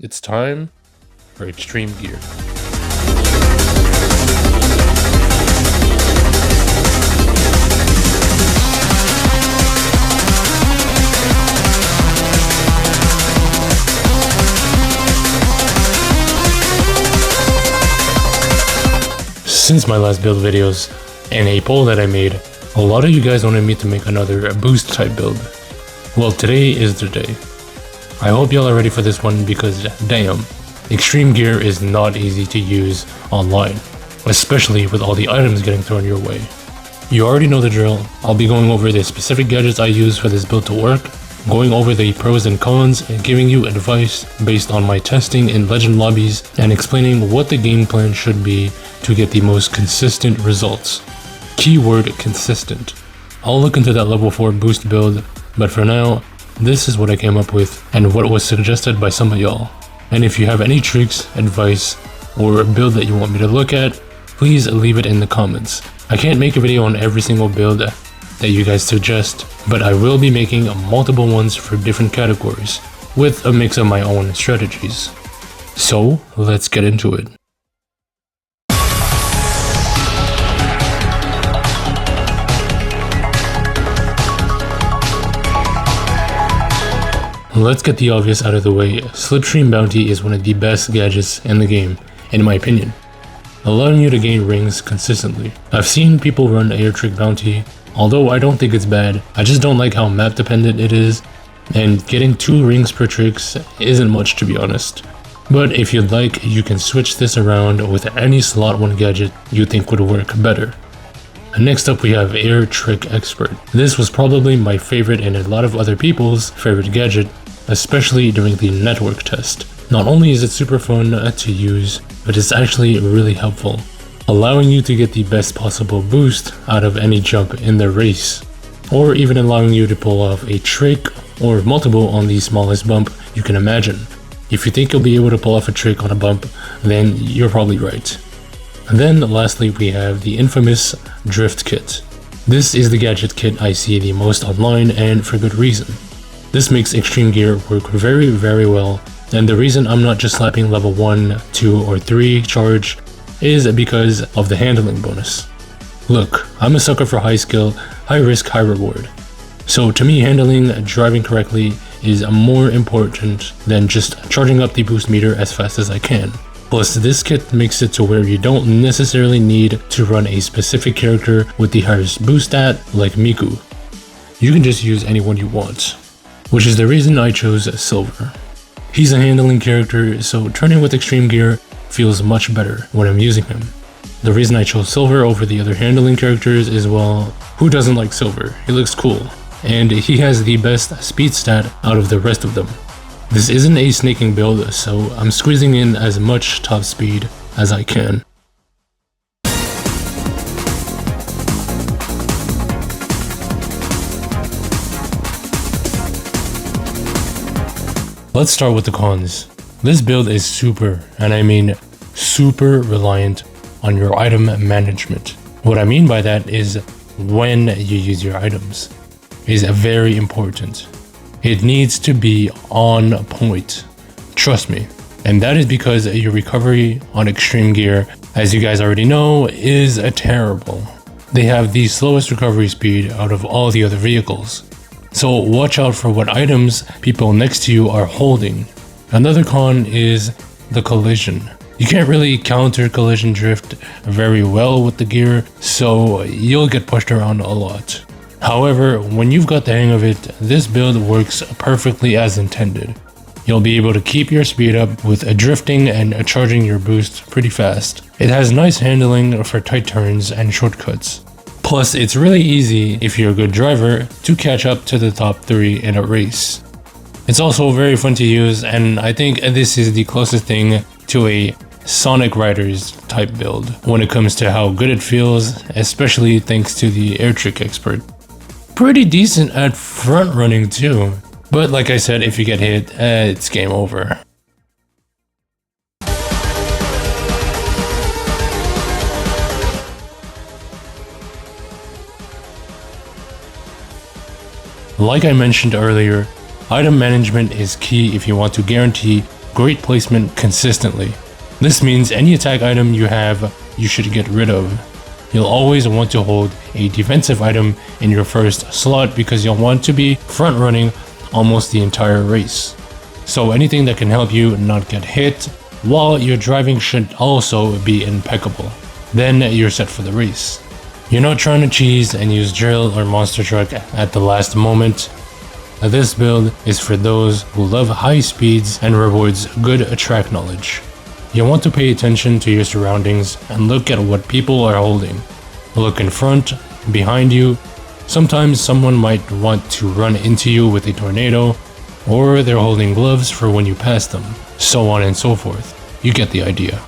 It's time for Extreme Gear. Since my last build videos and a poll that I made, a lot of you guys wanted me to make another boost type build. Well, today is the day. I hope y'all are ready for this one because damn, Extreme Gear is not easy to use online, especially with all the items getting thrown your way. You already know the drill. I'll be going over the specific gadgets I use for this build to work, going over the pros and cons, and giving you advice based on my testing in legend lobbies, and explaining what the game plan should be to get the most consistent results. Keyword consistent. I'll look into that level 4 boost build, but for now, this is what I came up with and what was suggested by some of y'all. And if you have any tricks, advice, or a build that you want me to look at, please leave it in the comments. I can't make a video on every single build that you guys suggest, but I will be making multiple ones for different categories, with a mix of my own strategies. So, let's get into it. Let's get the obvious out of the way. Slipstream Bounty is one of the best gadgets in the game, in my opinion, allowing you to gain rings consistently. I've seen people run Air Trick Bounty, although I don't think it's bad. I just don't like how map dependent it is, and getting 2 rings per tricks isn't much, to be honest. But if you'd like, you can switch this around with any slot 1 gadget you think would work better. Next up we have Air Trick Expert. This was probably my favorite and a lot of other people's favorite gadget, especially during the network test. Not only is it super fun to use, but it's actually really helpful, allowing you to get the best possible boost out of any jump in the race, or even allowing you to pull off a trick or multiple on the smallest bump you can imagine. If you think you'll be able to pull off a trick on a bump, then you're probably right. And then lastly we have the infamous Drift Kit. This is the gadget kit I see the most online, and for good reason. This makes Extreme Gear work very well, and the reason I'm not just slapping level 1, 2, or 3 charge is because of the handling bonus. Look, I'm a sucker for high skill, high risk, high reward. So to me, handling driving correctly is more important than just charging up the boost meter as fast as I can. Plus, this kit makes it to where you don't necessarily need to run a specific character with the highest boost stat like Miku. You can just use anyone you want, which is the reason I chose Silver. He's a handling character, so turning with Extreme Gear feels much better when I'm using him. The reason I chose Silver over the other handling characters is, well, who doesn't like Silver? He looks cool, and he has the best speed stat out of the rest of them. This isn't a snaking build, so I'm squeezing in as much top speed as I can. Let's start with the cons. This build is super, and I mean super reliant on your item management. What I mean by that is when you use your items is very important. It needs to be on point, trust me. And that is because your recovery on Extreme Gear, as you guys already know, is terrible. They have the slowest recovery speed out of all the other vehicles. So watch out for what items people next to you are holding. Another con is the collision. You can't really counter collision drift very well with the gear, so you'll get pushed around a lot. However, when you've got the hang of it, this build works perfectly as intended. You'll be able to keep your speed up with drifting and charging your boost pretty fast. It has nice handling for tight turns and shortcuts. Plus, it's really easy, if you're a good driver, to catch up to the top 3 in a race. It's also very fun to use, and I think this is the closest thing to a Sonic Riders type build when it comes to how good it feels, especially thanks to the Air Trick Expert. Pretty decent at front running too, but like I said, if you get hit, it's game over. Like I mentioned earlier, item management is key if you want to guarantee great placement consistently. This means any attack item you have, you should get rid of. You'll always want to hold a defensive item in your first slot because you'll want to be front running almost the entire race. So anything that can help you not get hit while you're driving should also be impeccable. Then you're set for the race. You're not trying to cheese and use drill or monster truck at the last moment. This build is for those who love high speeds and rewards good track knowledge. You want to pay attention to your surroundings and look at what people are holding. Look in front, behind you. Sometimes someone might want to run into you with a tornado, or they're holding gloves for when you pass them, so on and so forth. You get the idea.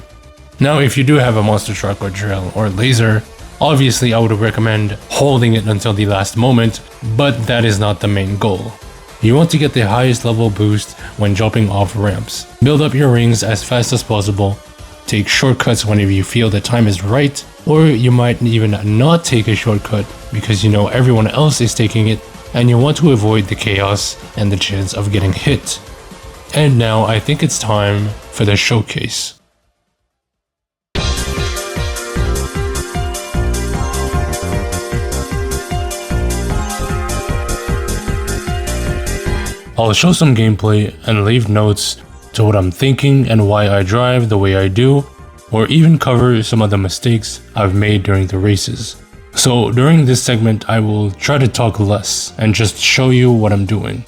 Now, if you do have a monster truck or drill or laser, obviously I would recommend holding it until the last moment, but that is not the main goal. You want to get the highest level boost when jumping off ramps. Build up your rings as fast as possible. Take shortcuts whenever you feel the time is right, or you might even not take a shortcut because you know everyone else is taking it and you want to avoid the chaos and the chance of getting hit. And now I think it's time for the showcase. I'll show some gameplay and leave notes to what I'm thinking and why I drive the way I do, or even cover some of the mistakes I've made during the races. So during this segment I will try to talk less and just show you what I'm doing.